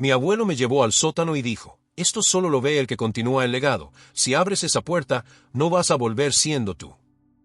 Mi abuelo me llevó al sótano y dijo, esto solo lo ve el que continúa el legado, si abres esa puerta, no vas a volver siendo tú.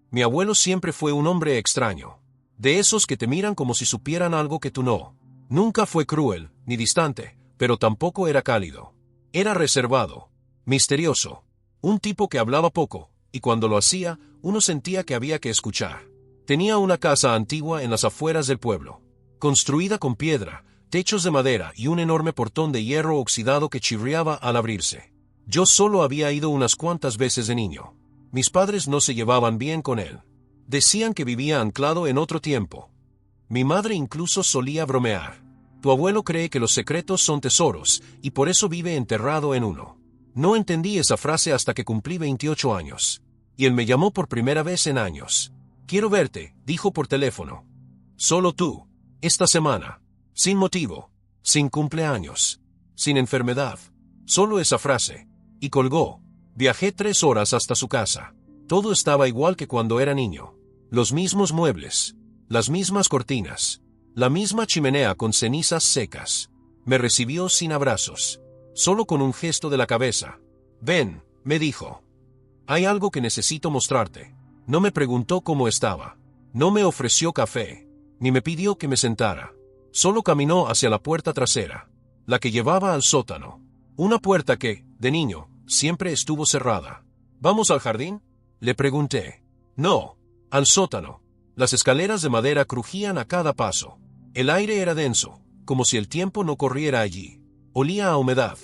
Mi abuelo siempre fue un hombre extraño. De esos que te miran como si supieran algo que tú no. Nunca fue cruel, ni distante, pero tampoco era cálido. Era reservado, misterioso. Un tipo que hablaba poco, y cuando lo hacía, uno sentía que había que escuchar. Tenía una casa antigua en las afueras del pueblo, construida con piedra, techos de madera y un enorme portón de hierro oxidado que chirriaba al abrirse. Yo solo había ido unas cuantas veces de niño. Mis padres no se llevaban bien con él. Decían que vivía anclado en otro tiempo. Mi madre incluso solía bromear. Tu abuelo cree que los secretos son tesoros, y por eso vive enterrado en uno. No entendí esa frase hasta que cumplí 28 años. Y él me llamó por primera vez en años. Quiero verte, dijo por teléfono. Solo tú. Esta semana. Sin motivo. Sin cumpleaños. Sin enfermedad. Solo esa frase. Y colgó. Viajé 3 horas hasta su casa. Todo estaba igual que cuando era niño. Los mismos muebles. Las mismas cortinas. La misma chimenea con cenizas secas. Me recibió sin abrazos. Solo con un gesto de la cabeza. Ven, me dijo. Hay algo que necesito mostrarte. No me preguntó cómo estaba. No me ofreció café. Ni me pidió que me sentara. Solo caminó hacia la puerta trasera. La que llevaba al sótano. Una puerta que, de niño, siempre estuvo cerrada. ¿Vamos al jardín? Le pregunté. No. Al sótano. Las escaleras de madera crujían a cada paso. El aire era denso, como si el tiempo no corriera allí. Olía a humedad,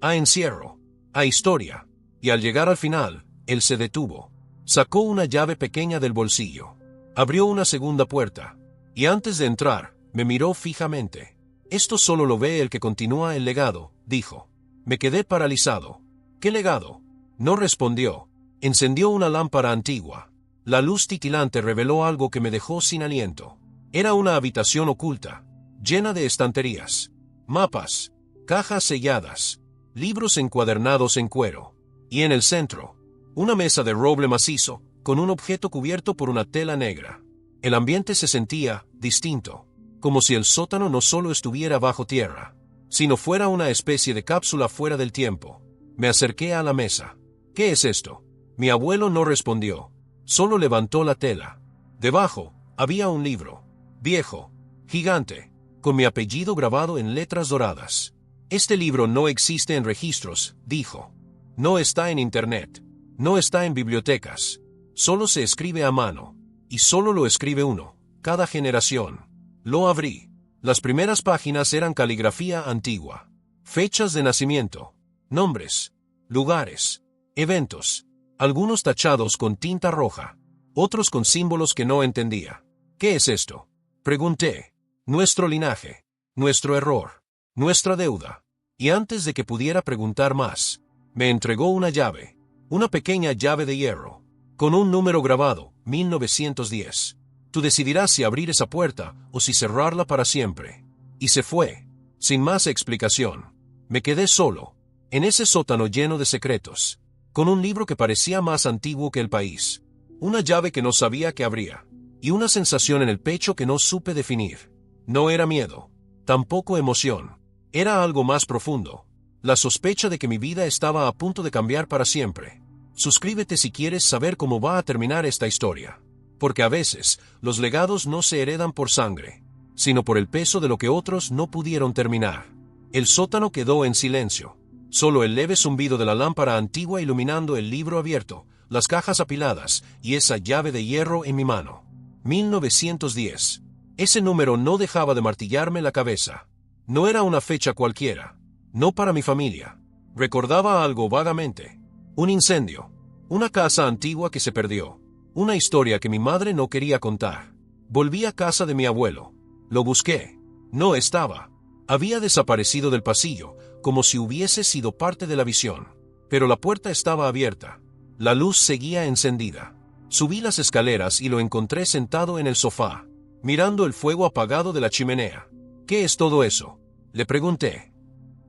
a encierro, a historia. Y al llegar al final, él se detuvo. Sacó una llave pequeña del bolsillo. Abrió una segunda puerta. Y antes de entrar, me miró fijamente. Esto solo lo ve el que continúa el legado, dijo. Me quedé paralizado. ¿Qué legado? No respondió. Encendió una lámpara antigua. La luz titilante reveló algo que me dejó sin aliento. Era una habitación oculta, llena de estanterías, mapas, cajas selladas, libros encuadernados en cuero. Y en el centro, una mesa de roble macizo, con un objeto cubierto por una tela negra. El ambiente se sentía distinto, como si el sótano no solo estuviera bajo tierra, sino fuera una especie de cápsula fuera del tiempo. Me acerqué a la mesa. ¿Qué es esto? Mi abuelo no respondió. Solo levantó la tela. Debajo, había un libro. Viejo. Gigante. Con mi apellido grabado en letras doradas. Este libro no existe en registros, dijo. No está en internet. No está en bibliotecas. Solo se escribe a mano. Y solo lo escribe uno, cada generación. Lo abrí. Las primeras páginas eran caligrafía antigua. Fechas de nacimiento. Nombres. Lugares. Eventos. Algunos tachados con tinta roja, otros con símbolos que no entendía. ¿Qué es esto? Pregunté. Nuestro linaje, nuestro error, nuestra deuda. Y antes de que pudiera preguntar más, me entregó una llave, una pequeña llave de hierro, con un número grabado, 1910. Tú decidirás si abrir esa puerta o si cerrarla para siempre. Y se fue, sin más explicación. Me quedé solo, en ese sótano lleno de secretos. Con un libro que parecía más antiguo que el país, una llave que no sabía que abría, y una sensación en el pecho que no supe definir. No era miedo, tampoco emoción, era algo más profundo, la sospecha de que mi vida estaba a punto de cambiar para siempre. Suscríbete si quieres saber cómo va a terminar esta historia, porque a veces, los legados no se heredan por sangre, sino por el peso de lo que otros no pudieron terminar. El sótano quedó en silencio. Solo el leve zumbido de la lámpara antigua iluminando el libro abierto, las cajas apiladas y esa llave de hierro en mi mano. 1910. Ese número no dejaba de martillarme la cabeza. No era una fecha cualquiera. No para mi familia. Recordaba algo vagamente. Un incendio. Una casa antigua que se perdió. Una historia que mi madre no quería contar. Volví a casa de mi abuelo. Lo busqué. No estaba. Había desaparecido del pasillo, como si hubiese sido parte de la visión. Pero la puerta estaba abierta. La luz seguía encendida. Subí las escaleras y lo encontré sentado en el sofá, mirando el fuego apagado de la chimenea. ¿Qué es todo eso?, le pregunté.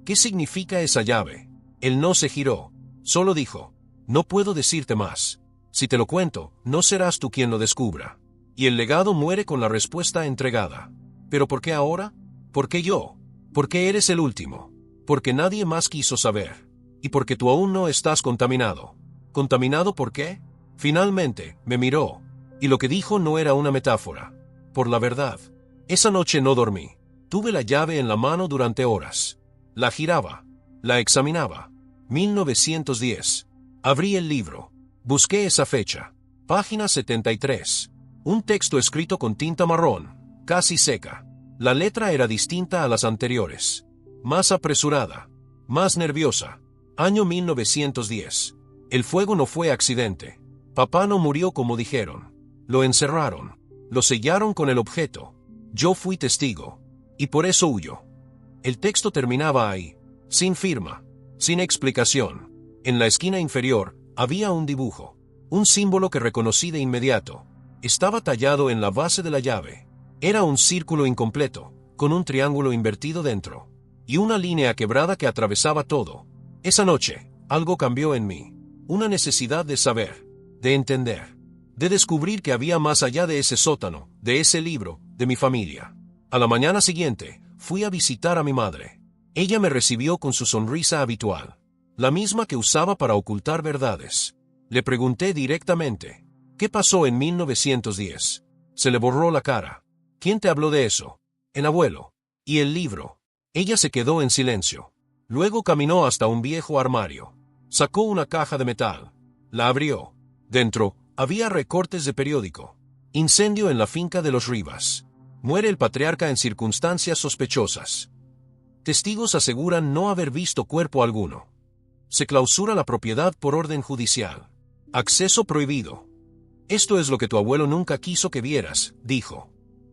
¿Qué significa esa llave? Él no se giró. Solo dijo, no puedo decirte más. Si te lo cuento, no serás tú quien lo descubra. Y el legado muere con la respuesta entregada. ¿Pero por qué ahora? ¿Por qué yo? ¿Por qué eres el último? porque nadie más quiso saber. Y porque tú aún no estás contaminado. ¿Contaminado por qué? Finalmente, me miró. Y lo que dijo no era una metáfora. Por la verdad. Esa noche no dormí. Tuve la llave en la mano durante horas. La giraba. La examinaba. 1910. Abrí el libro. Busqué esa fecha. Página 73. Un texto escrito con tinta marrón, casi seca. La letra era distinta a las anteriores. Más apresurada. Más nerviosa. Año 1910. El fuego no fue accidente. Papá no murió como dijeron. Lo encerraron. Lo sellaron con el objeto. Yo fui testigo. Y por eso huyó. El texto terminaba ahí. Sin firma. Sin explicación. En la esquina inferior, había un dibujo. Un símbolo que reconocí de inmediato. Estaba tallado en la base de la llave. Era un círculo incompleto, con un triángulo invertido dentro. Y una línea quebrada que atravesaba todo. Esa noche, algo cambió en mí. Una necesidad de saber, de entender, de descubrir que había más allá de ese sótano, de ese libro, de mi familia. A la mañana siguiente, fui a visitar a mi madre. Ella me recibió con su sonrisa habitual, la misma que usaba para ocultar verdades. Le pregunté directamente, ¿qué pasó en 1910? Se le borró la cara. ¿Quién te habló de eso? El abuelo. ¿Y el libro? Ella se quedó en silencio. Luego caminó hasta un viejo armario. Sacó una caja de metal. La abrió. Dentro, había recortes de periódico. Incendio en la finca de los Rivas. Muere el patriarca en circunstancias sospechosas. Testigos aseguran no haber visto cuerpo alguno. Se clausura la propiedad por orden judicial. Acceso prohibido. Esto es lo que tu abuelo nunca quiso que vieras, dijo.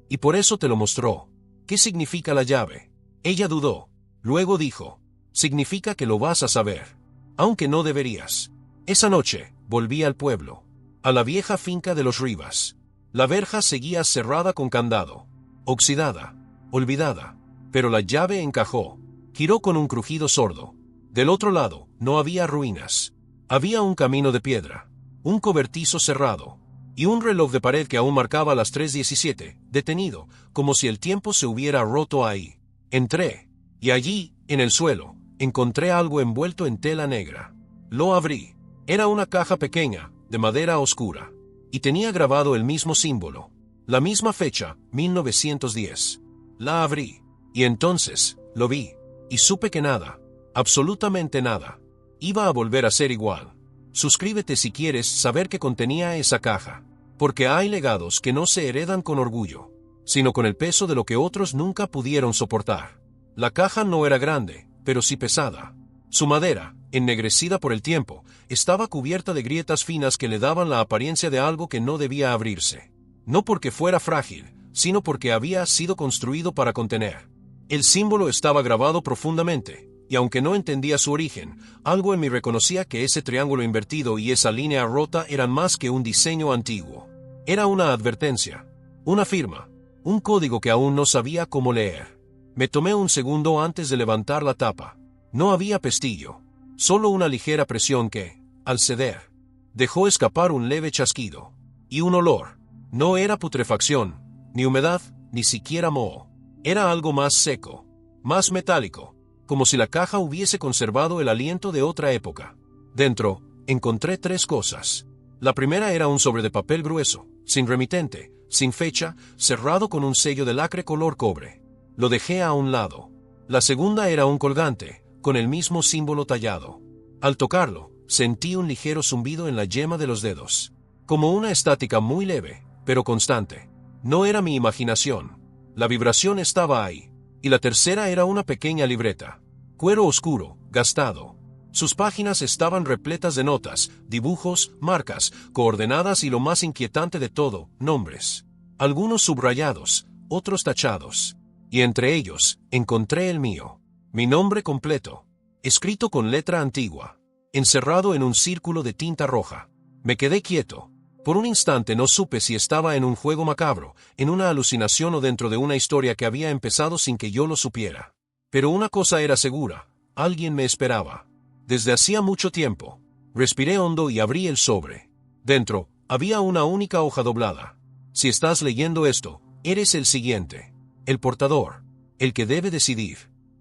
Y por eso te lo mostró. ¿Qué significa la llave? Ella dudó. Luego dijo, significa que lo vas a saber. Aunque no deberías. Esa noche, volví al pueblo. A la vieja finca de los Rivas. La verja seguía cerrada con candado. Oxidada. Olvidada. Pero la llave encajó. Giró con un crujido sordo. Del otro lado, no había ruinas. Había un camino de piedra. Un cobertizo cerrado. Y un reloj de pared que aún marcaba las 3:17, detenido, como si el tiempo se hubiera roto ahí. Entré. Y allí, en el suelo, encontré algo envuelto en tela negra. Lo abrí. Era una caja pequeña, de madera oscura. Y tenía grabado el mismo símbolo. La misma fecha, 1910. La abrí. Y entonces, lo vi. Y supe que nada, absolutamente nada, iba a volver a ser igual. Suscríbete si quieres saber qué contenía esa caja. Porque hay legados que no se heredan con orgullo, sino con el peso de lo que otros nunca pudieron soportar. La caja no era grande, pero sí pesada. Su madera, ennegrecida por el tiempo, estaba cubierta de grietas finas que le daban la apariencia de algo que no debía abrirse. No porque fuera frágil, sino porque había sido construido para contener. El símbolo estaba grabado profundamente, y aunque no entendía su origen, algo en mí reconocía que ese triángulo invertido y esa línea rota eran más que un diseño antiguo. Era una advertencia, una firma, un código que aún no sabía cómo leer. Me tomé un segundo antes de levantar la tapa. No había pestillo, solo una ligera presión que, al ceder, dejó escapar un leve chasquido. Y un olor. No era putrefacción, ni humedad, ni siquiera moho. Era algo más seco, más metálico, como si la caja hubiese conservado el aliento de otra época. Dentro, encontré 3 cosas. La primera era un sobre de papel grueso, sin remitente, sin fecha, cerrado con un sello de lacre color cobre. Lo dejé a un lado. La segunda era un colgante, con el mismo símbolo tallado. Al tocarlo, sentí un ligero zumbido en la yema de los dedos. Como una estática muy leve, pero constante. No era mi imaginación. La vibración estaba ahí. Y la tercera era una pequeña libreta. Cuero oscuro, gastado. Sus páginas estaban repletas de notas, dibujos, marcas, coordenadas y lo más inquietante de todo, nombres. Algunos subrayados, otros tachados. Y entre ellos, encontré el mío. Mi nombre completo. Escrito con letra antigua. Encerrado en un círculo de tinta roja. Me quedé quieto. Por un instante no supe si estaba en un juego macabro, en una alucinación o dentro de una historia que había empezado sin que yo lo supiera. Pero una cosa era segura, alguien me esperaba. Desde hacía mucho tiempo. Respiré hondo y abrí el sobre. Dentro, había una única hoja doblada. Si estás leyendo esto, eres el siguiente. El portador. El que debe decidir.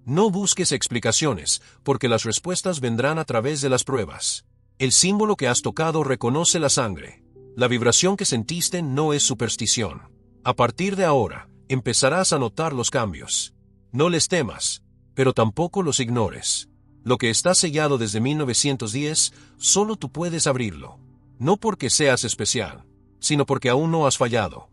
No busques explicaciones, porque las respuestas vendrán a través de las pruebas. El símbolo que has tocado reconoce la sangre. La vibración que sentiste no es superstición. A partir de ahora, empezarás a notar los cambios. No les temas, pero tampoco los ignores. Lo que está sellado desde 1910, solo tú puedes abrirlo. No porque seas especial, sino porque aún no has fallado.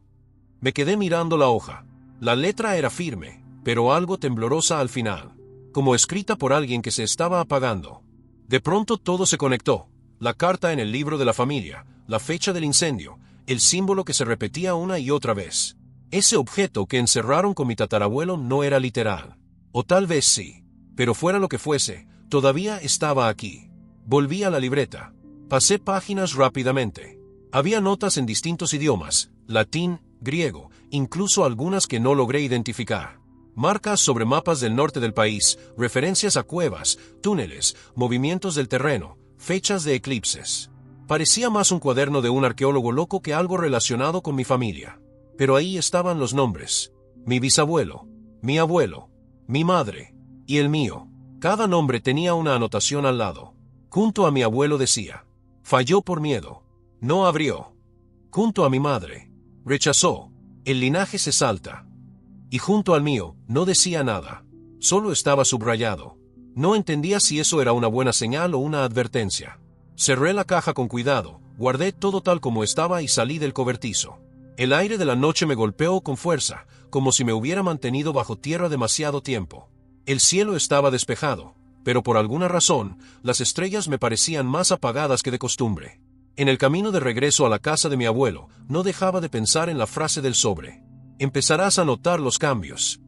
Me quedé mirando la hoja. La letra era firme, pero algo temblorosa al final, como escrita por alguien que se estaba apagando. De pronto todo se conectó. La carta en el libro de la familia, la fecha del incendio, el símbolo que se repetía una y otra vez. Ese objeto que encerraron con mi tatarabuelo no era literal. O tal vez sí. Pero fuera lo que fuese, todavía estaba aquí. Volví a la libreta. Pasé páginas rápidamente. Había notas en distintos idiomas, latín, griego, incluso algunas que no logré identificar. Marcas sobre mapas del norte del país, referencias a cuevas, túneles, movimientos del terreno, fechas de eclipses. Parecía más un cuaderno de un arqueólogo loco que algo relacionado con mi familia. Pero ahí estaban los nombres. Mi bisabuelo, mi abuelo, mi madre, y el mío. Cada nombre tenía una anotación al lado. Junto a mi abuelo decía, falló por miedo. No abrió. Junto a mi madre, rechazó. El linaje se salta. Y junto al mío, no decía nada. Solo estaba subrayado. No entendía si eso era una buena señal o una advertencia. Cerré la caja con cuidado, guardé todo tal como estaba y salí del cobertizo. El aire de la noche me golpeó con fuerza, como si me hubiera mantenido bajo tierra demasiado tiempo. El cielo estaba despejado, pero por alguna razón, las estrellas me parecían más apagadas que de costumbre. En el camino de regreso a la casa de mi abuelo, no dejaba de pensar en la frase del sobre. Empezarás a notar los cambios.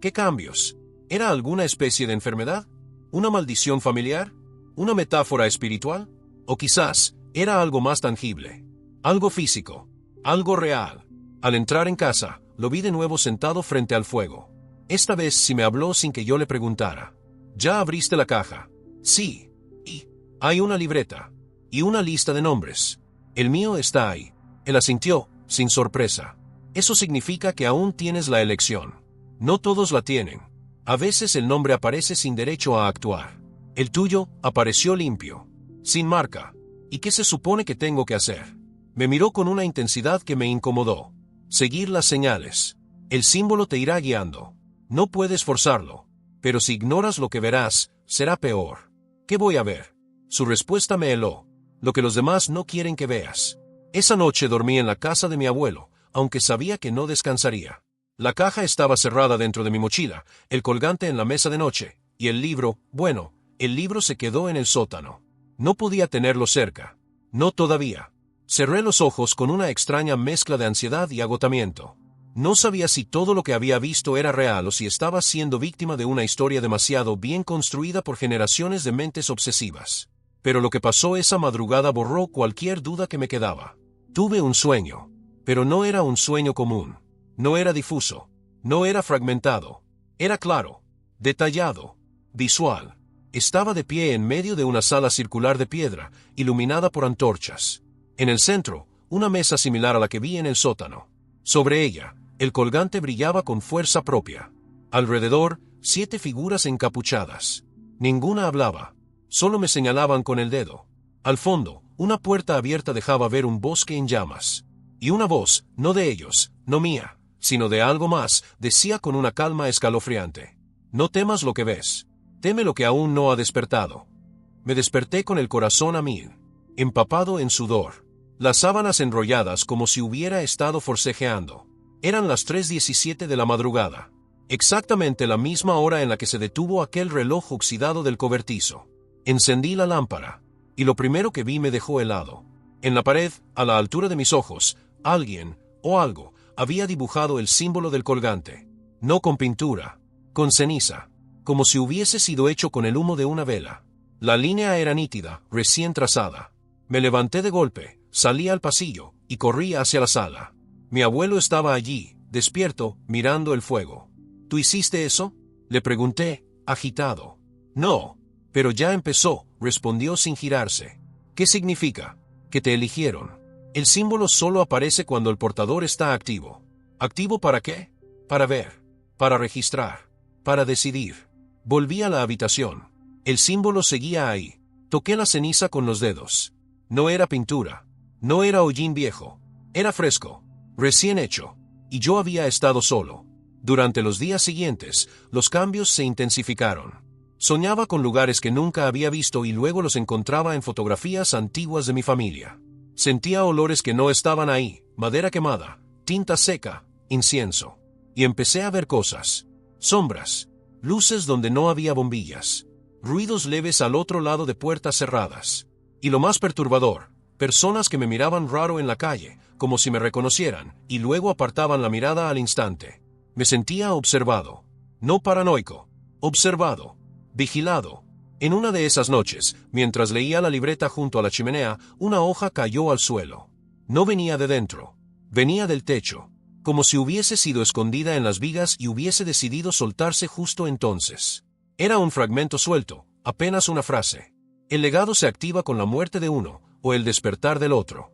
¿Qué cambios? ¿Era alguna especie de enfermedad? ¿Una maldición familiar? ¿Una metáfora espiritual? ¿O quizás era algo más tangible? Algo físico. Algo real. Al entrar en casa, lo vi de nuevo sentado frente al fuego. Esta vez sí me habló sin que yo le preguntara. ¿Ya abriste la caja? Sí. Y hay una libreta. Y una lista de nombres. El mío está ahí. Él asintió, sin sorpresa. Eso significa que aún tienes la elección. No todos la tienen. A veces el nombre aparece sin derecho a actuar. El tuyo apareció limpio. Sin marca. ¿Y qué se supone que tengo que hacer? Me miró con una intensidad que me incomodó. Seguir las señales. El símbolo te irá guiando. No puedes forzarlo. Pero si ignoras lo que verás, será peor. ¿Qué voy a ver? Su respuesta me heló. Lo que los demás no quieren que veas. Esa noche dormí en la casa de mi abuelo, aunque sabía que no descansaría. La caja estaba cerrada dentro de mi mochila, el colgante en la mesa de noche, y el libro, bueno, el libro se quedó en el sótano. No podía tenerlo cerca. No todavía. Cerré los ojos con una extraña mezcla de ansiedad y agotamiento. No sabía si todo lo que había visto era real o si estaba siendo víctima de una historia demasiado bien construida por generaciones de mentes obsesivas. Pero lo que pasó esa madrugada borró cualquier duda que me quedaba. Tuve un sueño. Pero no era un sueño común. No era difuso. No era fragmentado. Era claro. Detallado. Visual. Estaba de pie en medio de una sala circular de piedra, iluminada por antorchas. En el centro, una mesa similar a la que vi en el sótano. Sobre ella, el colgante brillaba con fuerza propia. Alrededor, 7 figuras encapuchadas. Ninguna hablaba. Solo me señalaban con el dedo. Al fondo, una puerta abierta dejaba ver un bosque en llamas. Y una voz, no de ellos, no mía, sino de algo más, decía con una calma escalofriante. No temas lo que ves. Teme lo que aún no ha despertado. Me desperté con el corazón a mil, empapado en sudor. Las sábanas enrolladas como si hubiera estado forcejeando. Eran las 3:17 de la madrugada. Exactamente la misma hora en la que se detuvo aquel reloj oxidado del cobertizo. Encendí la lámpara, y lo primero que vi me dejó helado. En la pared, a la altura de mis ojos, alguien, o algo, había dibujado el símbolo del colgante. No con pintura, con ceniza, como si hubiese sido hecho con el humo de una vela. La línea era nítida, recién trazada. Me levanté de golpe, salí al pasillo, y corrí hacia la sala. Mi abuelo estaba allí, despierto, mirando el fuego. ¿Tú hiciste eso?, le pregunté, agitado. No, pero ya empezó, respondió sin girarse. ¿Qué significa? Que te eligieron. El símbolo solo aparece cuando el portador está activo. ¿Activo para qué? Para ver, para registrar, para decidir. Volví a la habitación. El símbolo seguía ahí. Toqué la ceniza con los dedos. No era pintura. No era hollín viejo. Era fresco. Recién hecho. Y yo había estado solo. Durante los días siguientes, los cambios se intensificaron. Soñaba con lugares que nunca había visto y luego los encontraba en fotografías antiguas de mi familia. Sentía olores que no estaban ahí, madera quemada, tinta seca, incienso. Y empecé a ver cosas. Sombras. Luces donde no había bombillas. Ruidos leves al otro lado de puertas cerradas. Y lo más perturbador, personas que me miraban raro en la calle, como si me reconocieran, y luego apartaban la mirada al instante. Me sentía observado. No paranoico. Observado. Vigilado. En una de esas noches, mientras leía la libreta junto a la chimenea, una hoja cayó al suelo. No venía de dentro. Venía del techo. Como si hubiese sido escondida en las vigas y hubiese decidido soltarse justo entonces. Era un fragmento suelto, apenas una frase. El legado se activa con la muerte de uno, o el despertar del otro.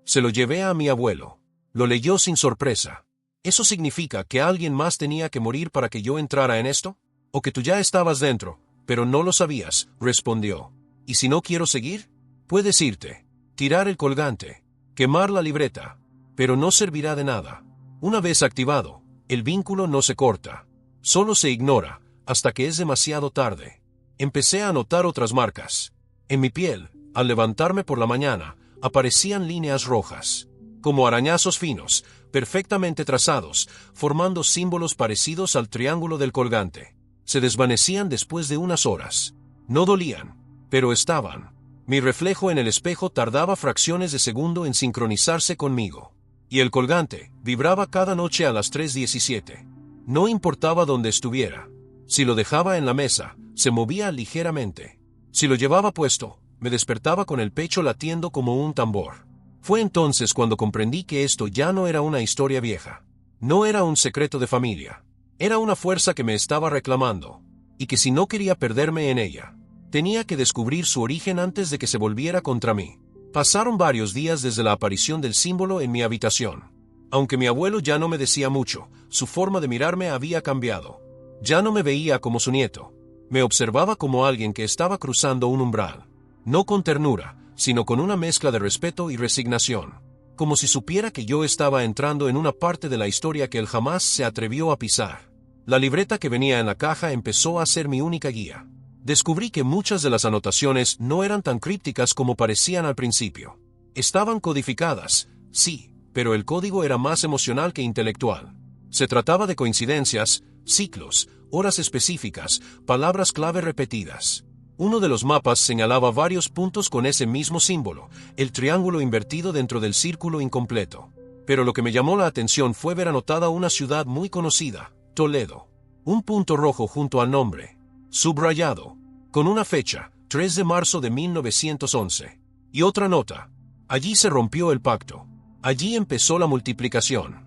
Se lo llevé a mi abuelo. Lo leyó sin sorpresa. ¿Eso significa que alguien más tenía que morir para que yo entrara en esto? ¿O que tú ya estabas dentro, pero no lo sabías? Respondió. ¿Y si no quiero seguir? Puedes irte, tirar el colgante, quemar la libreta, pero no servirá de nada. Una vez activado, el vínculo no se corta, solo se ignora, hasta que es demasiado tarde. Empecé a notar otras marcas. En mi piel, al levantarme por la mañana, aparecían líneas rojas, como arañazos finos, perfectamente trazados, formando símbolos parecidos al triángulo del colgante. Se desvanecían después de unas horas. No dolían, pero estaban. Mi reflejo en el espejo tardaba fracciones de segundo en sincronizarse conmigo. Y el colgante vibraba cada noche a las 3:17. No importaba dónde estuviera. Si lo dejaba en la mesa, se movía ligeramente. Si lo llevaba puesto, me despertaba con el pecho latiendo como un tambor. Fue entonces cuando comprendí que esto ya no era una historia vieja. No era un secreto de familia. Era una fuerza que me estaba reclamando. Y que si no quería perderme en ella, tenía que descubrir su origen antes de que se volviera contra mí. Pasaron varios días desde la aparición del símbolo en mi habitación. Aunque mi abuelo ya no me decía mucho, su forma de mirarme había cambiado. Ya no me veía como su nieto. Me observaba como alguien que estaba cruzando un umbral. No con ternura, sino con una mezcla de respeto y resignación. Como si supiera que yo estaba entrando en una parte de la historia que él jamás se atrevió a pisar. La libreta que venía en la caja empezó a ser mi única guía. Descubrí que muchas de las anotaciones no eran tan crípticas como parecían al principio. Estaban codificadas, sí, pero el código era más emocional que intelectual. Se trataba de coincidencias, ciclos, horas específicas, palabras clave repetidas. Uno de los mapas señalaba varios puntos con ese mismo símbolo, el triángulo invertido dentro del círculo incompleto. Pero lo que me llamó la atención fue ver anotada una ciudad muy conocida, Toledo. Un punto rojo junto al nombre, subrayado, con una fecha, 3 de marzo de 1911. Y otra nota. Allí se rompió el pacto. Allí empezó la multiplicación.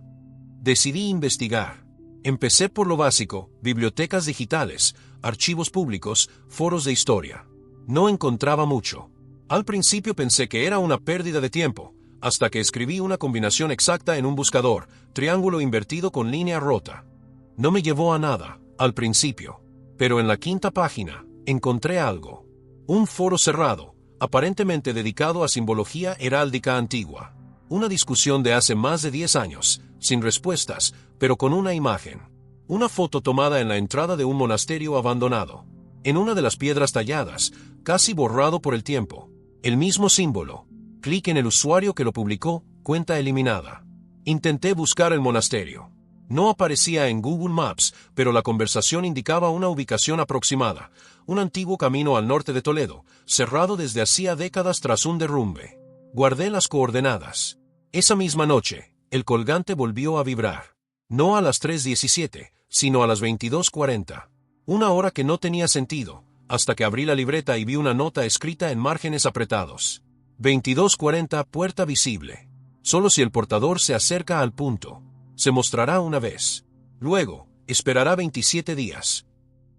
Decidí investigar. Empecé por lo básico, bibliotecas digitales, archivos públicos, foros de historia. No encontraba mucho. Al principio pensé que era una pérdida de tiempo, hasta que escribí una combinación exacta en un buscador, triángulo invertido con línea rota. No me llevó a nada, al principio. Pero en la 5ª página, encontré algo. Un foro cerrado, aparentemente dedicado a simbología heráldica antigua. Una discusión de hace más de 10 años, sin respuestas, pero con una imagen. Una foto tomada en la entrada de un monasterio abandonado. En una de las piedras talladas, casi borrado por el tiempo. El mismo símbolo. Clic en el usuario que lo publicó, cuenta eliminada. Intenté buscar el monasterio. No aparecía en Google Maps, pero la conversación indicaba una ubicación aproximada. Un antiguo camino al norte de Toledo, cerrado desde hacía décadas tras un derrumbe. Guardé las coordenadas. Esa misma noche, el colgante volvió a vibrar. No a las 3:17, sino a las 22:40. Una hora que no tenía sentido, hasta que abrí la libreta y vi una nota escrita en márgenes apretados. 22:40, puerta visible. Solo si el portador se acerca al punto, se mostrará una vez. Luego, esperará 27 días.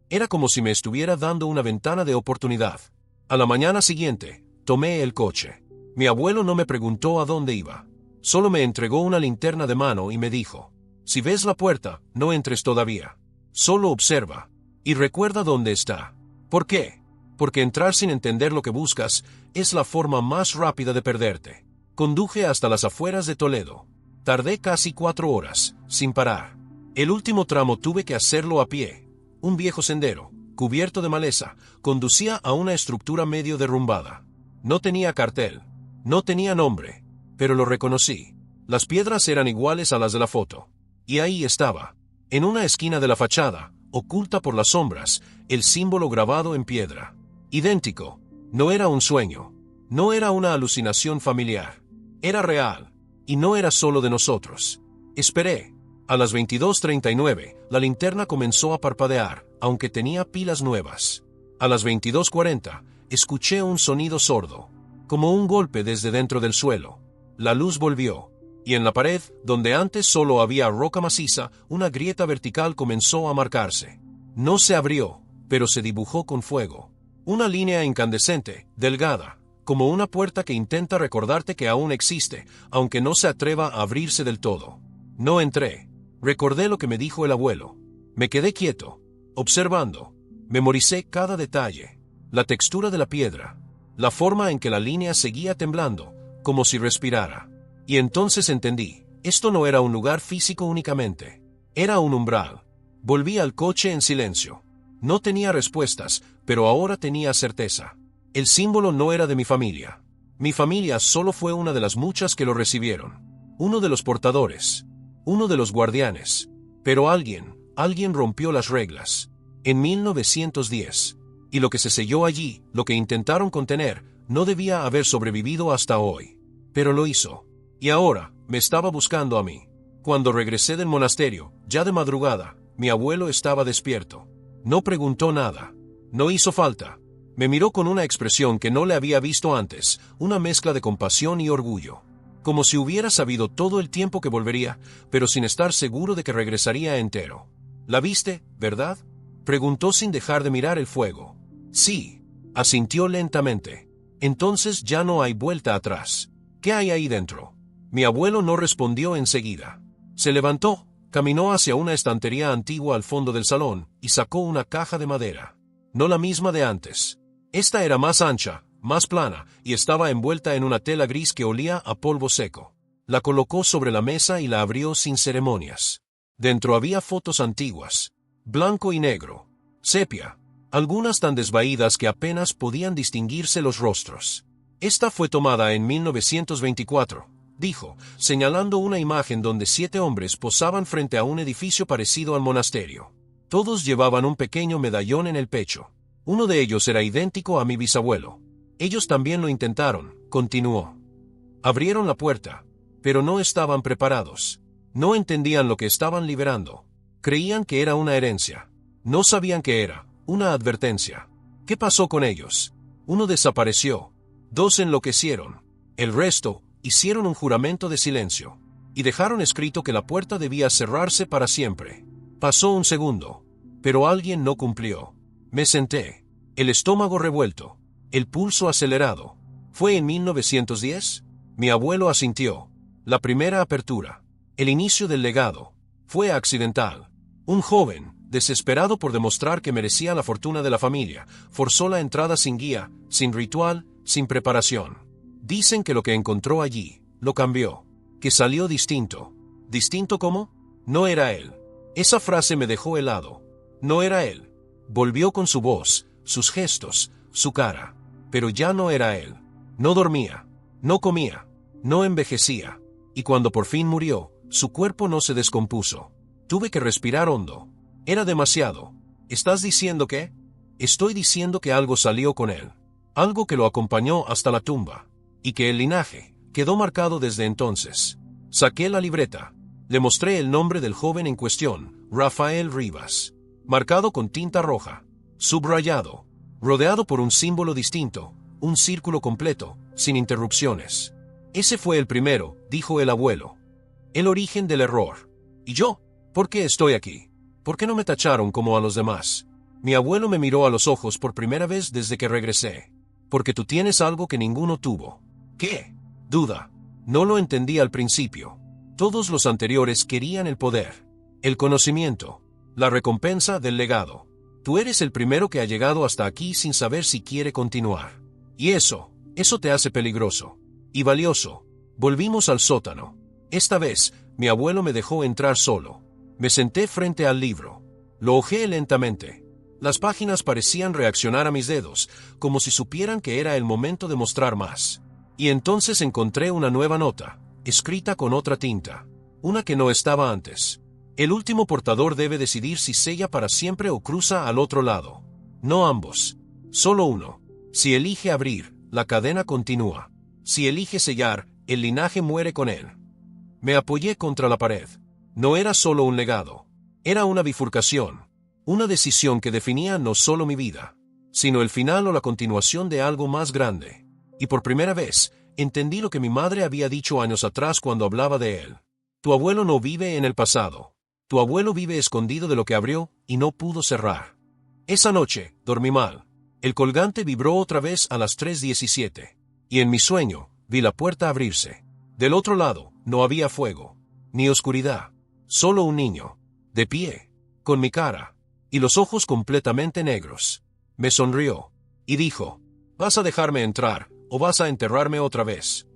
Era como si me estuviera dando una ventana de oportunidad. A la mañana siguiente, tomé el coche. Mi abuelo no me preguntó a dónde iba. Solo me entregó una linterna de mano y me dijo: si ves la puerta, no entres todavía. Solo observa. Y recuerda dónde está. ¿Por qué? Porque entrar sin entender lo que buscas es la forma más rápida de perderte. Conduje hasta las afueras de Toledo. Tardé casi 4 horas, sin parar. El último tramo tuve que hacerlo a pie. Un viejo sendero, cubierto de maleza, conducía a una estructura medio derrumbada. No tenía cartel, no tenía nombre, pero lo reconocí. Las piedras eran iguales a las de la foto. Y ahí estaba, en una esquina de la fachada, oculta por las sombras, el símbolo grabado en piedra. Idéntico. No era un sueño. No era una alucinación familiar. Era real. Y no era solo de nosotros. Esperé. A las 22:39, la linterna comenzó a parpadear, aunque tenía pilas nuevas. A las 22:40, escuché un sonido sordo, como un golpe desde dentro del suelo. La luz volvió. Y en la pared, donde antes solo había roca maciza, una grieta vertical comenzó a marcarse. No se abrió, pero se dibujó con fuego. Una línea incandescente, delgada, como una puerta que intenta recordarte que aún existe, aunque no se atreva a abrirse del todo. No entré. Recordé lo que me dijo el abuelo. Me quedé quieto, observando. Memoricé cada detalle. La textura de la piedra, la forma en que la línea seguía temblando, como si respirara. Y entonces entendí, esto no era un lugar físico únicamente. Era un umbral. Volví al coche en silencio. No tenía respuestas, pero ahora tenía certeza. El símbolo no era de mi familia. Mi familia solo fue una de las muchas que lo recibieron. Uno de los portadores. Uno de los guardianes. Pero alguien rompió las reglas. En 1910. Y lo que se selló allí, lo que intentaron contener, no debía haber sobrevivido hasta hoy. Pero lo hizo. Y ahora, me estaba buscando a mí. Cuando regresé del monasterio, ya de madrugada, mi abuelo estaba despierto. No preguntó nada. No hizo falta. Me miró con una expresión que no le había visto antes, una mezcla de compasión y orgullo. Como si hubiera sabido todo el tiempo que volvería, pero sin estar seguro de que regresaría entero. ¿La viste, verdad? Preguntó sin dejar de mirar el fuego. Sí, asintió lentamente. Entonces ya no hay vuelta atrás. ¿Qué hay ahí dentro? Mi abuelo no respondió enseguida. Se levantó, caminó hacia una estantería antigua al fondo del salón, y sacó una caja de madera. No la misma de antes. Esta era más ancha, más plana, y estaba envuelta en una tela gris que olía a polvo seco. La colocó sobre la mesa y la abrió sin ceremonias. Dentro había fotos antiguas, blanco y negro, sepia, algunas tan desvaídas que apenas podían distinguirse los rostros. Esta fue tomada en 1924, dijo, señalando una imagen donde 7 hombres posaban frente a un edificio parecido al monasterio. Todos llevaban un pequeño medallón en el pecho. Uno de ellos era idéntico a mi bisabuelo. Ellos también lo intentaron, continuó. Abrieron la puerta, pero no estaban preparados. No entendían lo que estaban liberando. Creían que era una herencia. No sabían qué era, una advertencia. ¿Qué pasó con ellos? Uno desapareció. 2 enloquecieron. El resto, hicieron un juramento de silencio. Y dejaron escrito que la puerta debía cerrarse para siempre. Pasó un segundo. Pero alguien no cumplió. Me senté. El estómago revuelto. El pulso acelerado. ¿Fue en 1910? Mi abuelo asintió. La primera apertura. El inicio del legado. Fue accidental. Un joven, desesperado por demostrar que merecía la fortuna de la familia, forzó la entrada sin guía, sin ritual, sin preparación. Dicen que lo que encontró allí, lo cambió. Que salió distinto. ¿Distinto cómo? No era él. Esa frase me dejó helado. No era él. Volvió con su voz, sus gestos, su cara. Pero ya no era él. No dormía. No comía. No envejecía. Y cuando por fin murió, su cuerpo no se descompuso. Tuve que respirar hondo. Era demasiado. ¿Estás diciendo qué? Estoy diciendo que algo salió con él. Algo que lo acompañó hasta la tumba. Y que el linaje quedó marcado desde entonces. Saqué la libreta. Le mostré el nombre del joven en cuestión, Rafael Rivas. Marcado con tinta roja. Subrayado. Rodeado por un símbolo distinto. Un círculo completo, sin interrupciones. Ese fue el primero, dijo el abuelo. El origen del error. ¿Y yo? ¿Por qué estoy aquí? ¿Por qué no me tacharon como a los demás? Mi abuelo me miró a los ojos por primera vez desde que regresé. Porque tú tienes algo que ninguno tuvo. ¿Qué? Duda. No lo entendí al principio. Todos los anteriores querían el poder, el conocimiento, la recompensa del legado. Tú eres el primero que ha llegado hasta aquí sin saber si quiere continuar. Y eso te hace peligroso. Y valioso. Volvimos al sótano. Esta vez, mi abuelo me dejó entrar solo. Me senté frente al libro. Lo hojeé lentamente. Las páginas parecían reaccionar a mis dedos, como si supieran que era el momento de mostrar más. Y entonces encontré una nueva nota, escrita con otra tinta. Una que no estaba antes. El último portador debe decidir si sella para siempre o cruza al otro lado. No ambos. Solo uno. Si elige abrir, la cadena continúa. Si elige sellar, el linaje muere con él. Me apoyé contra la pared. No era solo un legado. Era una bifurcación. Una decisión que definía no solo mi vida, sino el final o la continuación de algo más grande. Y por primera vez, entendí lo que mi madre había dicho años atrás cuando hablaba de él. Tu abuelo no vive en el pasado. Tu abuelo vive escondido de lo que abrió y no pudo cerrar. Esa noche, dormí mal. El colgante vibró otra vez a las 3:17. Y en mi sueño, vi la puerta abrirse. Del otro lado, no había fuego, ni oscuridad. Solo un niño, de pie, con mi cara, y los ojos completamente negros. Me sonrió, y dijo, ¿vas a dejarme entrar, o vas a enterrarme otra vez?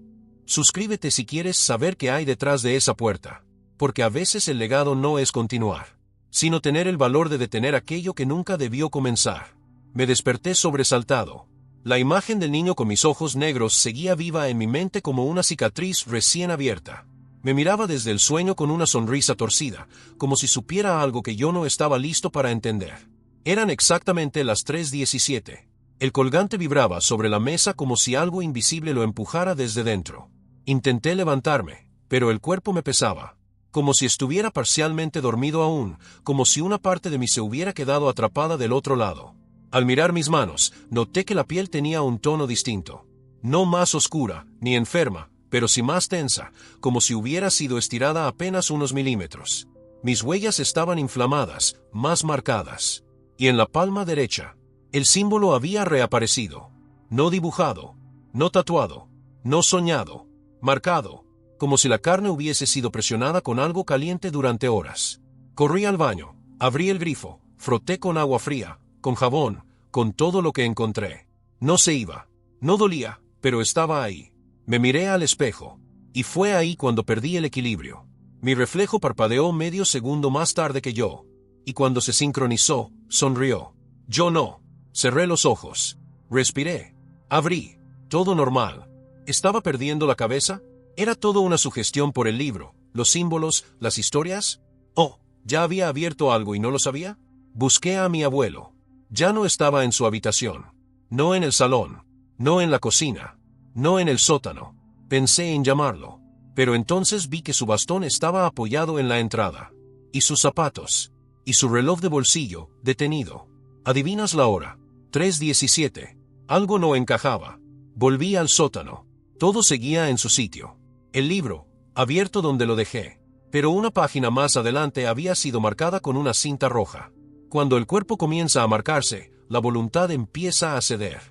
Suscríbete si quieres saber qué hay detrás de esa puerta, porque a veces el legado no es continuar, sino tener el valor de detener aquello que nunca debió comenzar. Me desperté sobresaltado. La imagen del niño con mis ojos negros seguía viva en mi mente como una cicatriz recién abierta. Me miraba desde el sueño con una sonrisa torcida, como si supiera algo que yo no estaba listo para entender. Eran exactamente las 3:17. El colgante vibraba sobre la mesa como si algo invisible lo empujara desde dentro. Intenté levantarme, pero el cuerpo me pesaba. Como si estuviera parcialmente dormido aún, como si una parte de mí se hubiera quedado atrapada del otro lado. Al mirar mis manos, noté que la piel tenía un tono distinto. No más oscura, ni enferma, pero sí más tensa, como si hubiera sido estirada apenas unos milímetros. Mis huellas estaban inflamadas, más marcadas. Y en la palma derecha, el símbolo había reaparecido. No dibujado, no tatuado, no soñado, marcado, como si la carne hubiese sido presionada con algo caliente durante horas. Corrí al baño, abrí el grifo, froté con agua fría, con jabón, con todo lo que encontré. No se iba, no dolía, pero estaba ahí. Me miré al espejo, y fue ahí cuando perdí el equilibrio. Mi reflejo parpadeó medio segundo más tarde que yo, y cuando se sincronizó, sonrió. Yo no. Cerré los ojos. Respiré. Abrí. Todo normal. ¿Estaba perdiendo la cabeza? ¿Era todo una sugestión por el libro, los símbolos, las historias? Oh, ¿ya había abierto algo y no lo sabía? Busqué a mi abuelo. Ya no estaba en su habitación. No en el salón. No en la cocina. No en el sótano. Pensé en llamarlo. Pero entonces vi que su bastón estaba apoyado en la entrada. Y sus zapatos. Y su reloj de bolsillo, detenido. ¿Adivinas la hora? 3:17. Algo no encajaba. Volví al sótano. Todo seguía en su sitio. El libro, abierto donde lo dejé. Pero una página más adelante había sido marcada con una cinta roja. Cuando el cuerpo comienza a marcarse, la voluntad empieza a ceder.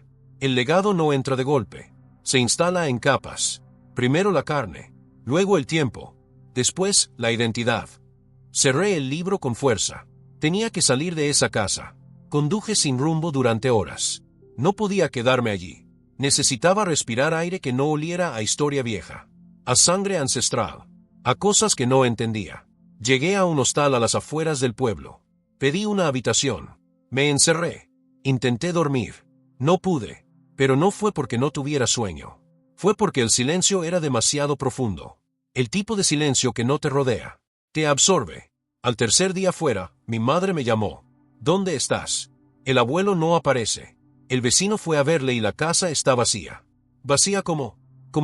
El legado no entra de golpe. Se instala en capas. Primero la carne, luego el tiempo, después la identidad. Cerré el libro con fuerza. Tenía que salir de esa casa. Conduje sin rumbo durante horas. No podía quedarme allí. Necesitaba respirar aire que no oliera a historia vieja, a sangre ancestral, a cosas que no entendía. Llegué a un hostal a las afueras del pueblo. Pedí una habitación. Me encerré. Intenté dormir. No pude. Pero no fue porque no tuviera sueño. Fue porque el silencio era demasiado profundo. El tipo de silencio que no te rodea. Te absorbe. Al tercer día fuera, mi madre me llamó. ¿Dónde estás? El abuelo no aparece. El vecino fue a verle y la casa está vacía. Vacía como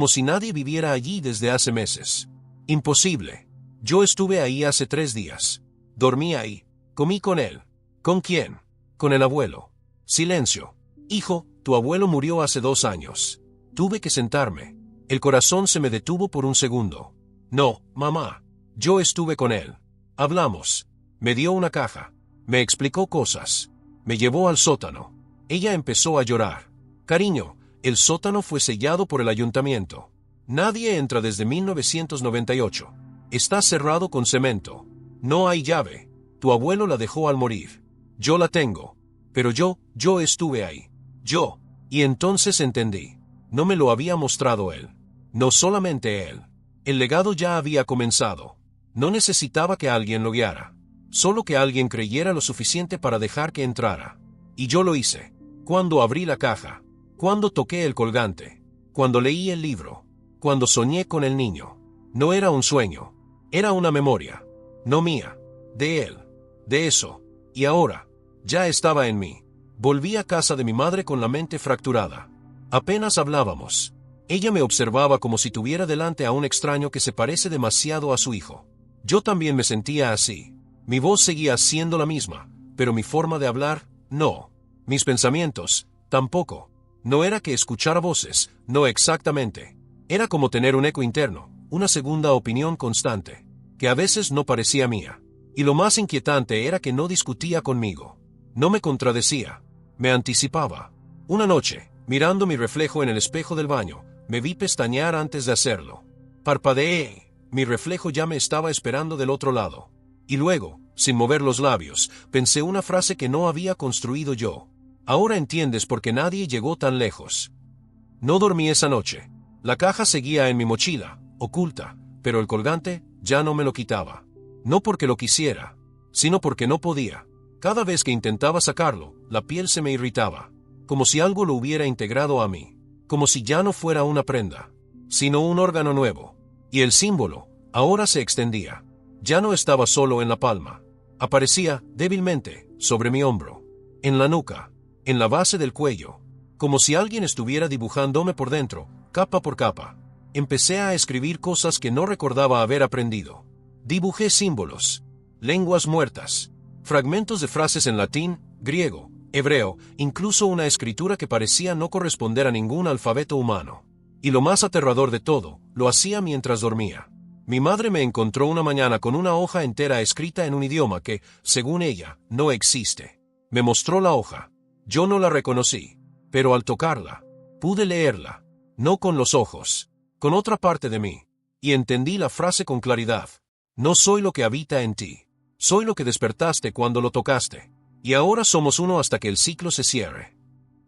si nadie viviera allí desde hace meses. Imposible. Yo estuve ahí hace 3 días. Dormí ahí. Comí con él. ¿Con quién? Con el abuelo. Silencio. Hijo, tu abuelo murió hace 2 años. Tuve que sentarme. El corazón se me detuvo por un segundo. No, mamá. Yo estuve con él. Hablamos. Me dio una caja. Me explicó cosas. Me llevó al sótano. Ella empezó a llorar. Cariño, el sótano fue sellado por el ayuntamiento. Nadie entra desde 1998. Está cerrado con cemento. No hay llave. Tu abuelo la dejó al morir. Yo la tengo. Pero yo estuve ahí. Y entonces entendí. No me lo había mostrado él. No solamente él. El legado ya había comenzado. No necesitaba que alguien lo guiara. Solo que alguien creyera lo suficiente para dejar que entrara. Y yo lo hice. Cuando abrí la caja. Cuando toqué el colgante. Cuando leí el libro. Cuando soñé con el niño. No era un sueño. Era una memoria. No mía. De él. De eso. Y ahora. Ya estaba en mí. Volví a casa de mi madre con la mente fracturada. Apenas hablábamos. Ella me observaba como si tuviera delante a un extraño que se parece demasiado a su hijo. Yo también me sentía así. Mi voz seguía siendo la misma, pero mi forma de hablar, no. Mis pensamientos, tampoco. No era que escuchara voces, no exactamente. Era como tener un eco interno, una segunda opinión constante, que a veces no parecía mía. Y lo más inquietante era que no discutía conmigo. No me contradecía. Me anticipaba. Una noche, mirando mi reflejo en el espejo del baño, me vi pestañear antes de hacerlo. Parpadeé. Mi reflejo ya me estaba esperando del otro lado. Y luego, sin mover los labios, pensé una frase que no había construido yo. Ahora entiendes por qué nadie llegó tan lejos. No dormí esa noche. La caja seguía en mi mochila, oculta, pero el colgante ya no me lo quitaba. No porque lo quisiera, sino porque no podía. Cada vez que intentaba sacarlo, la piel se me irritaba, como si algo lo hubiera integrado a mí, como si ya no fuera una prenda, sino un órgano nuevo. Y el símbolo, ahora se extendía. Ya no estaba solo en la palma. Aparecía, débilmente, sobre mi hombro, en la nuca, en la base del cuello, como si alguien estuviera dibujándome por dentro, capa por capa. Empecé a escribir cosas que no recordaba haber aprendido. Dibujé símbolos, lenguas muertas, fragmentos de frases en latín, griego, hebreo, incluso una escritura que parecía no corresponder a ningún alfabeto humano. Y lo más aterrador de todo, lo hacía mientras dormía. Mi madre me encontró una mañana con una hoja entera escrita en un idioma que, según ella, no existe. Me mostró la hoja. Yo no la reconocí, pero al tocarla, pude leerla, no con los ojos, con otra parte de mí, y entendí la frase con claridad. No soy lo que habita en ti. Soy lo que despertaste cuando lo tocaste. Y ahora somos uno hasta que el ciclo se cierre.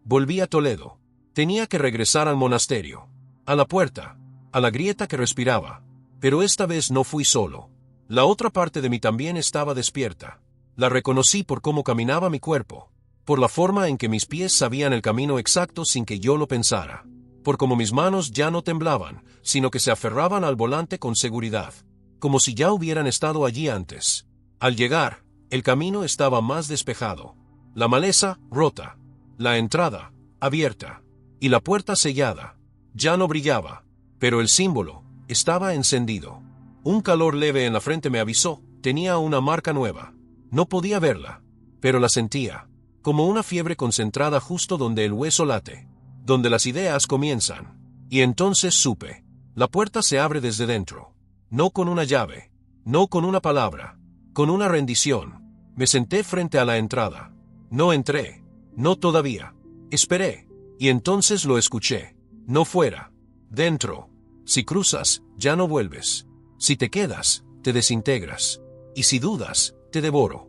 Volví a Toledo. Tenía que regresar al monasterio. A la puerta. A la grieta que respiraba. Pero esta vez no fui solo. La otra parte de mí también estaba despierta. La reconocí por cómo caminaba mi cuerpo. Por la forma en que mis pies sabían el camino exacto sin que yo lo pensara. Por cómo mis manos ya no temblaban, sino que se aferraban al volante con seguridad. Como si ya hubieran estado allí antes. Al llegar, el camino estaba más despejado. La maleza, rota. La entrada, abierta. Y la puerta sellada. Ya no brillaba. Pero el símbolo estaba encendido. Un calor leve en la frente me avisó. Tenía una marca nueva. No podía verla, pero la sentía. Como una fiebre concentrada justo donde el hueso late. Donde las ideas comienzan. Y entonces supe. La puerta se abre desde dentro. No con una llave. No con una palabra. Con una rendición. Me senté frente a la entrada. No entré. No todavía. Esperé. Y entonces lo escuché. No fuera. Dentro. Si cruzas, ya no vuelves. Si te quedas, te desintegras. Y si dudas, te devoro.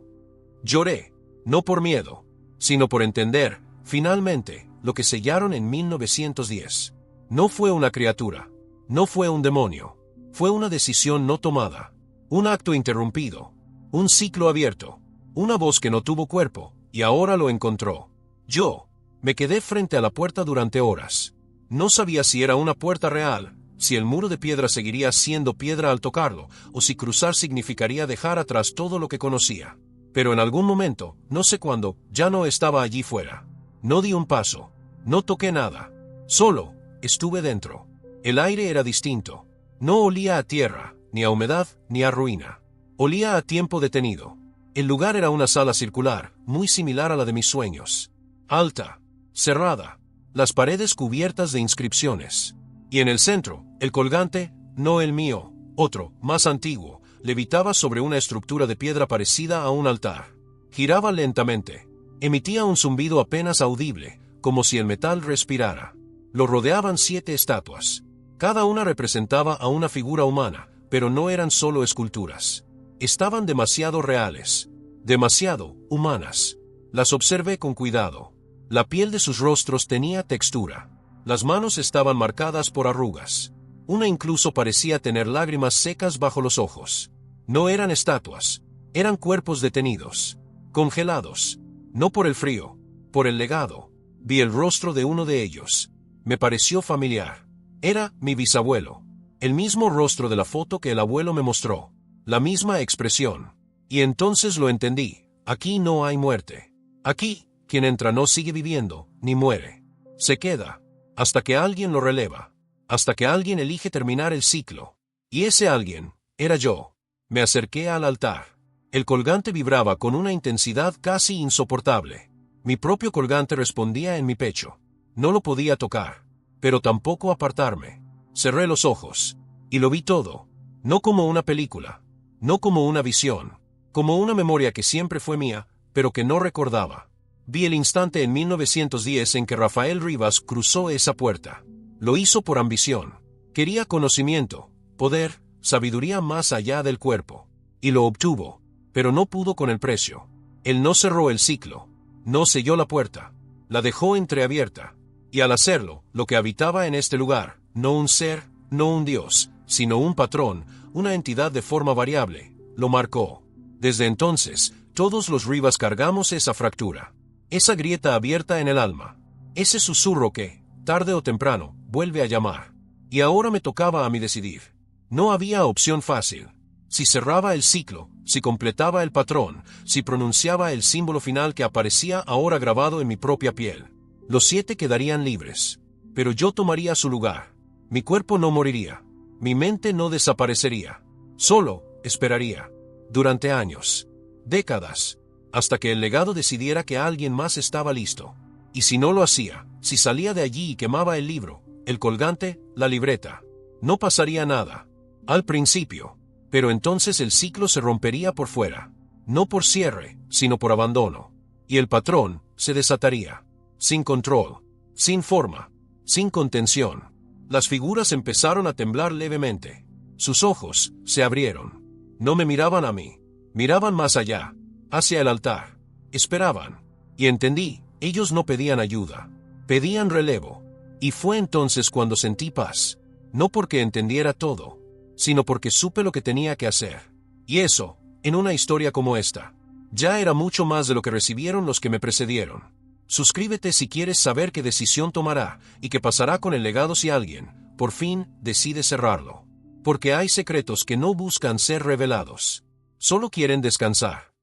Lloré. No por miedo, sino por entender, finalmente, lo que sellaron en 1910. No fue una criatura. No fue un demonio. Fue una decisión no tomada. Un acto interrumpido. Un ciclo abierto. Una voz que no tuvo cuerpo, y ahora lo encontró. Yo me quedé frente a la puerta durante horas. No sabía si era una puerta real, si el muro de piedra seguiría siendo piedra al tocarlo, o si cruzar significaría dejar atrás todo lo que conocía. Pero en algún momento, no sé cuándo, ya no estaba allí fuera. No di un paso. No toqué nada. Solo estuve dentro. El aire era distinto. No olía a tierra, ni a humedad, ni a ruina. Olía a tiempo detenido. El lugar era una sala circular, muy similar a la de mis sueños. Alta, cerrada, las paredes cubiertas de inscripciones. Y en el centro, el colgante, no el mío, otro, más antiguo, levitaba sobre una estructura de piedra parecida a un altar. Giraba lentamente. Emitía un zumbido apenas audible, como si el metal respirara. Lo rodeaban 7 estatuas. Cada una representaba a una figura humana, pero no eran solo esculturas. Estaban demasiado reales. Demasiado humanas. Las observé con cuidado. La piel de sus rostros tenía textura. Las manos estaban marcadas por arrugas. Una incluso parecía tener lágrimas secas bajo los ojos. No eran estatuas, eran cuerpos detenidos, congelados. No por el frío, por el legado. Vi el rostro de uno de ellos. Me pareció familiar. Era mi bisabuelo. El mismo rostro de la foto que el abuelo me mostró. La misma expresión. Y entonces lo entendí. Aquí no hay muerte. Aquí, quien entra no sigue viviendo, ni muere. Se queda, hasta que alguien lo releva. Hasta que alguien elige terminar el ciclo. Y ese alguien, era yo. Me acerqué al altar. El colgante vibraba con una intensidad casi insoportable. Mi propio colgante respondía en mi pecho. No lo podía tocar, pero tampoco apartarme. Cerré los ojos, y lo vi todo. No como una película, no como una visión, como una memoria que siempre fue mía, pero que no recordaba. Vi el instante en 1910 en que Rafael Rivas cruzó esa puerta. Lo hizo por ambición. Quería conocimiento, poder, sabiduría más allá del cuerpo. Y lo obtuvo, pero no pudo con el precio. Él no cerró el ciclo, no selló la puerta, la dejó entreabierta. Y al hacerlo, lo que habitaba en este lugar, no un ser, no un dios, sino un patrón, una entidad de forma variable, lo marcó. Desde entonces, todos los Rivas cargamos esa fractura, esa grieta abierta en el alma, ese susurro que, tarde o temprano, vuelve a llamar. Y ahora me tocaba a mí decidir. No había opción fácil. Si cerraba el ciclo, si completaba el patrón, si pronunciaba el símbolo final que aparecía ahora grabado en mi propia piel. Los 7 quedarían libres. Pero yo tomaría su lugar. Mi cuerpo no moriría. Mi mente no desaparecería. Solo esperaría. Durante años. Décadas. Hasta que el legado decidiera que alguien más estaba listo. Y si no lo hacía, si salía de allí y quemaba el libro, el colgante, la libreta, no pasaría nada. Al principio. Pero entonces el ciclo se rompería por fuera. No por cierre, sino por abandono. Y el patrón se desataría. Sin control. Sin forma. Sin contención. Las figuras empezaron a temblar levemente. Sus ojos se abrieron. No me miraban a mí. Miraban más allá. Hacia el altar. Esperaban. Y entendí, ellos no pedían ayuda. Pedían relevo. Y fue entonces cuando sentí paz. No porque entendiera todo, sino porque supe lo que tenía que hacer. Y eso, en una historia como esta, ya era mucho más de lo que recibieron los que me precedieron. Suscríbete si quieres saber qué decisión tomará y qué pasará con el legado si alguien, por fin, decide cerrarlo. Porque hay secretos que no buscan ser revelados. Solo quieren descansar.